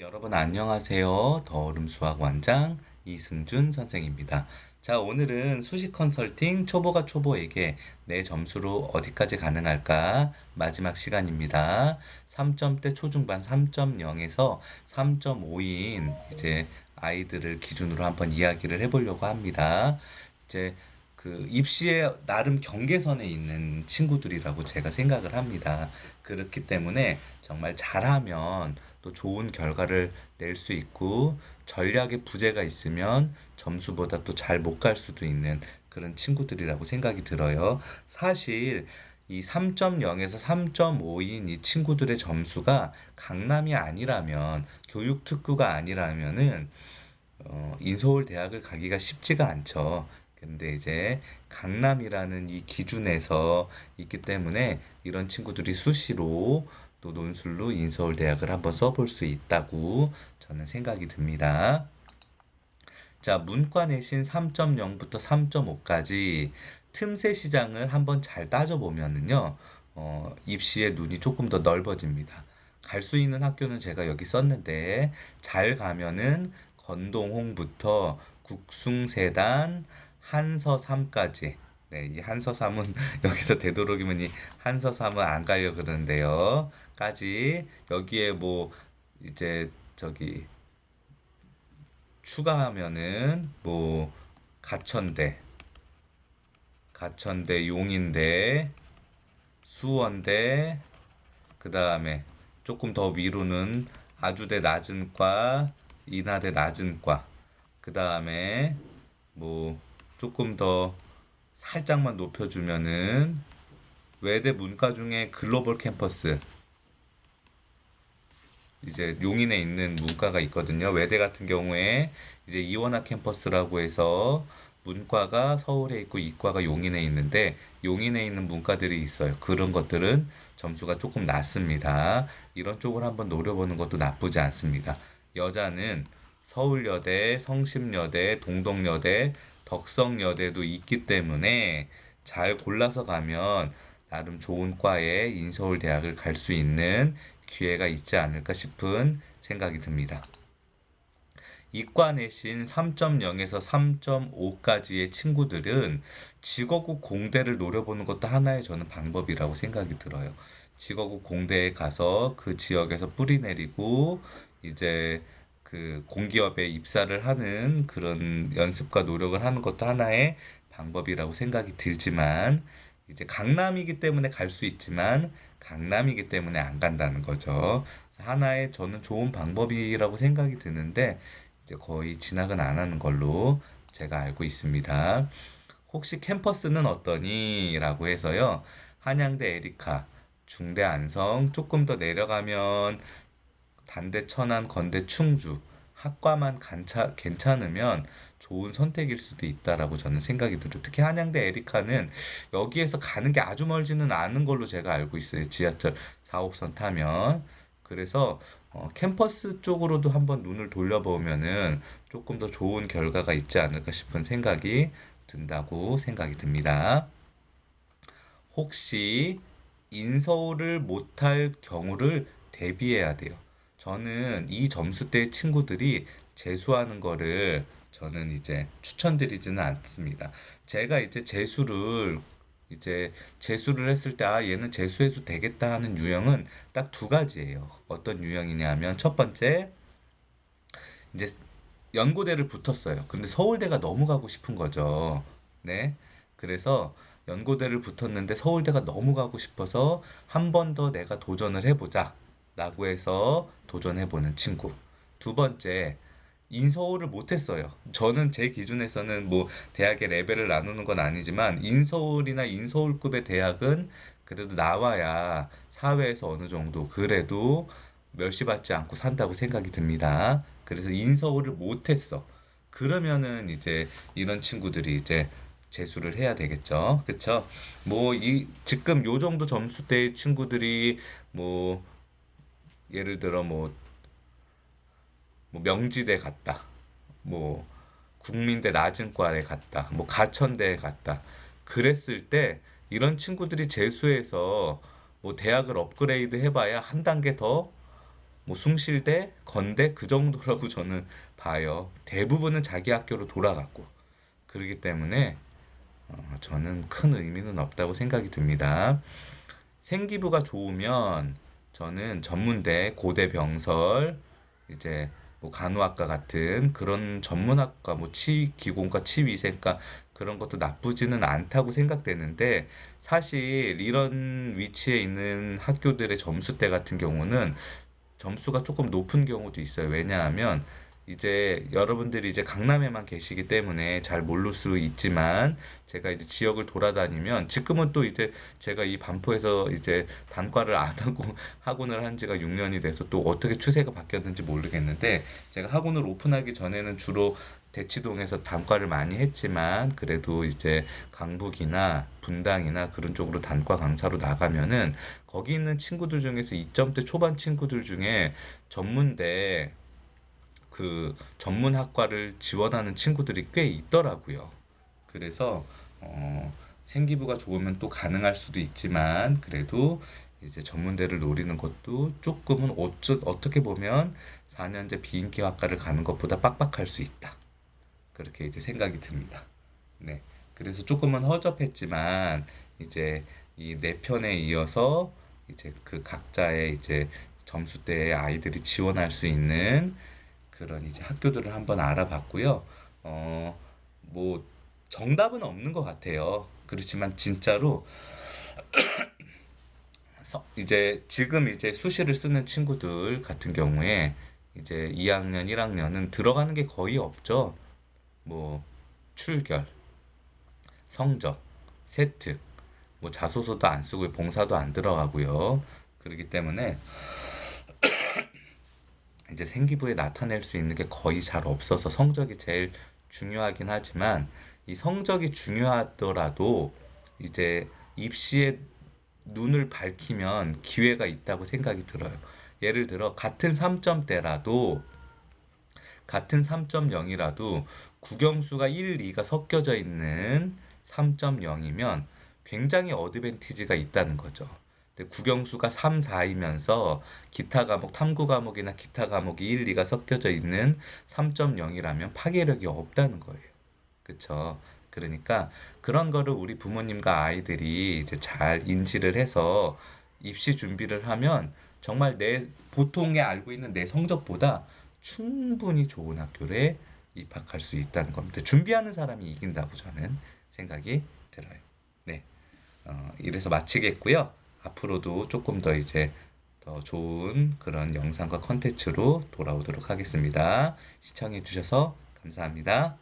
여러분 안녕하세요. 더얼음 수학원장 이승준 선생입니다. 자, 오늘은 수식 컨설팅 초보가 초보에게 내 점수로 어디까지 가능할까? 마지막 시간입니다. 3점대 초중반 3.0에서 3.5인 이제 아이들을 기준으로 한번 이야기를 해보려고 합니다. 이제 그 입시에 나름 경계선에 있는 친구들이라고 제가 생각을 합니다. 그렇기 때문에 정말 잘하면 또 좋은 결과를 낼 수 있고 전략에 부재가 있으면 점수보다 또 잘 못 갈 수도 있는 그런 친구들이라고 생각이 들어요. 사실 이 3.0에서 3.5인 이 친구들의 점수가 강남이 아니라면 교육 특구가 아니라면은 인서울 대학을 가기가 쉽지가 않죠. 근데 이제 강남이라는 이 기준에서 있기 때문에 이런 친구들이 수시로 또 논술로 인서울 대학을 한번 써볼 수 있다고 저는 생각이 듭니다. 자, 문과 내신 3.0부터 3.5까지 틈새 시장을 한번 잘 따져보면은요, 입시의 눈이 조금 더 넓어집니다. 갈 수 있는 학교는 제가 여기 썼는데, 잘 가면은 건동홍부터 국숭세단, 한서삼까지. 네, 이 한서삼은 여기서 되도록이면 이 한서삼은 안 가려 그러는데요. 까지 여기에 뭐 이제 저기 추가하면은 뭐 가천대, 가천대, 용인대, 수원대, 그 다음에 조금 더 위로는 아주대 낮은과, 인하대 낮은과, 그 다음에 뭐 조금 더 살짝만 높여주면은 외대 문과 중에 글로벌 캠퍼스, 이제 용인에 있는 문과가 있거든요. 외대 같은 경우에 이제 이원화 캠퍼스라고 해서 문과가 서울에 있고 이과가 용인에 있는데 용인에 있는 문과들이 있어요. 그런 것들은 점수가 조금 낮습니다. 이런 쪽을 한번 노려보는 것도 나쁘지 않습니다. 여자는 서울여대, 성심여대, 동덕여대, 덕성여대도 있기 때문에 잘 골라서 가면 나름 좋은 과에 인서울 대학을 갈 수 있는 기회가 있지 않을까 싶은 생각이 듭니다. 이과 내신 3.0에서 3.5까지의 친구들은 직업국 공대를 노려보는 것도 하나의 저는 방법이라고 생각이 들어요. 직업국 공대에 가서 그 지역에서 뿌리 내리고 이제 그 공기업에 입사를 하는 그런 연습과 노력을 하는 것도 하나의 방법이라고 생각이 들지만 이제 강남이기 때문에 갈 수 있지만 강남이기 때문에 안 간다는 거죠. 하나의 저는 좋은 방법이라고 생각이 드는데 이제 거의 진학은 안 하는 걸로 제가 알고 있습니다. 혹시 캠퍼스는 어떠니? 라고 해서요. 한양대 에리카, 중대 안성, 조금 더 내려가면 단대 천안, 건대 충주, 학과만 괜찮으면 좋은 선택일 수도 있다라고 저는 생각이 들어요. 특히 한양대 에리카는 여기에서 가는 게 아주 멀지는 않은 걸로 제가 알고 있어요. 지하철 4호선 타면. 그래서 캠퍼스 쪽으로도 한번 눈을 돌려보면은 조금 더 좋은 결과가 있지 않을까 싶은 생각이 든다고 생각이 듭니다. 혹시 인서울을 못할 경우를 대비해야 돼요. 저는 이 점수대 친구들이 재수하는 거를 저는 이제 추천드리지는 않습니다. 제가 이제 재수를 했을 때, 아, 얘는 재수해도 되겠다 하는 유형은 딱 두 가지예요. 어떤 유형이냐면, 첫 번째, 이제 연고대를 붙었어요. 근데 서울대가 너무 가고 싶은 거죠. 네. 그래서 연고대를 붙었는데 서울대가 너무 가고 싶어서 한 번 더 내가 도전을 해보자. 라고 해서 도전해보는 친구. 두 번째, 인서울을 못했어요. 저는 제 기준에서는 뭐 대학의 레벨을 나누는 건 아니지만 인서울이나 인서울급의 대학은 그래도 나와야 사회에서 어느 정도 그래도 멸시받지 않고 산다고 생각이 듭니다. 그래서 인서울을 못했어. 그러면은 이제 이런 친구들이 이제 재수를 해야 되겠죠. 그쵸? 뭐, 지금 요 정도 점수대의 친구들이 뭐, 예를 들어 뭐 명지대 갔다. 뭐, 국민대 낮은 과에 갔다. 뭐, 가천대에 갔다. 그랬을 때, 이런 친구들이 재수해서 뭐, 대학을 업그레이드 해봐야 한 단계 더 뭐 숭실대, 건대 그 정도라고 저는 봐요. 대부분은 자기 학교로 돌아갔고. 그렇기 때문에 저는 큰 의미는 없다고 생각이 듭니다. 생기부가 좋으면 저는 전문대, 고대 병설, 이제 뭐 간호학과 같은 그런 전문학과, 뭐 치기공과, 치위생과 그런 것도 나쁘지는 않다고 생각되는데 사실 이런 위치에 있는 학교들의 점수대 같은 경우는 점수가 조금 높은 경우도 있어요. 왜냐하면 이제 여러분들이 이제 강남에만 계시기 때문에 잘 모를 수 있지만 제가 이제 지역을 돌아다니면 지금은 또 이제 제가 이 반포에서 이제 단과를 안 하고 학원을 한 지가 6년이 돼서 또 어떻게 추세가 바뀌었는지 모르겠는데 제가 학원을 오픈하기 전에는 주로 대치동에서 단과를 많이 했지만 그래도 이제 강북이나 분당이나 그런 쪽으로 단과 강사로 나가면은 거기 있는 친구들 중에서 2점대 초반 친구들 중에 전문대 그 전문학과를 지원하는 친구들이 꽤 있더라고요. 그래서 생기부가 좋으면 또 가능할 수도 있지만 그래도 이제 전문대를 노리는 것도 조금은 어떻게 보면 4년제 비인기학과를 가는 것보다 빡빡할 수 있다. 그렇게 이제 생각이 듭니다. 네. 그래서 조금은 허접했지만 이제 이 네 편에 이어서 이제 그 각자의 이제 점수대에 아이들이 지원할 수 있는 그런 이제 학교들을 한번 알아봤고요. 뭐 정답은 없는 것 같아요. 그렇지만 진짜로 이제 지금 이제 수시를 쓰는 친구들 같은 경우에 이제 2학년, 1학년은 들어가는 게 거의 없죠. 뭐 출결, 성적, 세특, 뭐 자소서도 안 쓰고 봉사도 안 들어가고요. 그렇기 때문에 이제 생기부에 나타낼 수 있는 게 거의 잘 없어서 성적이 제일 중요하긴 하지만 이 성적이 중요하더라도 이제 입시에 눈을 밝히면 기회가 있다고 생각이 들어요. 예를 들어 같은 3.0이라도 국영수가 1, 2가 섞여져 있는 3.0이면 굉장히 어드밴티지가 있다는 거죠. 근데 국영수가 3, 4이면서 기타 과목, 탐구 과목이나 기타 과목이 1, 2가 섞여져 있는 3.0이라면 파괴력이 없다는 거예요. 그쵸? 그러니까 그런 거를 우리 부모님과 아이들이 이제 잘 인지를 해서 입시 준비를 하면 정말 내 보통에 알고 있는 내 성적보다 충분히 좋은 학교에 입학할 수 있다는 겁니다. 준비하는 사람이 이긴다고 저는 생각이 들어요. 네, 이래서 마치겠고요. 앞으로도 조금 더 이제 더 좋은 그런 영상과 컨텐츠로 돌아오도록 하겠습니다. 시청해 주셔서 감사합니다.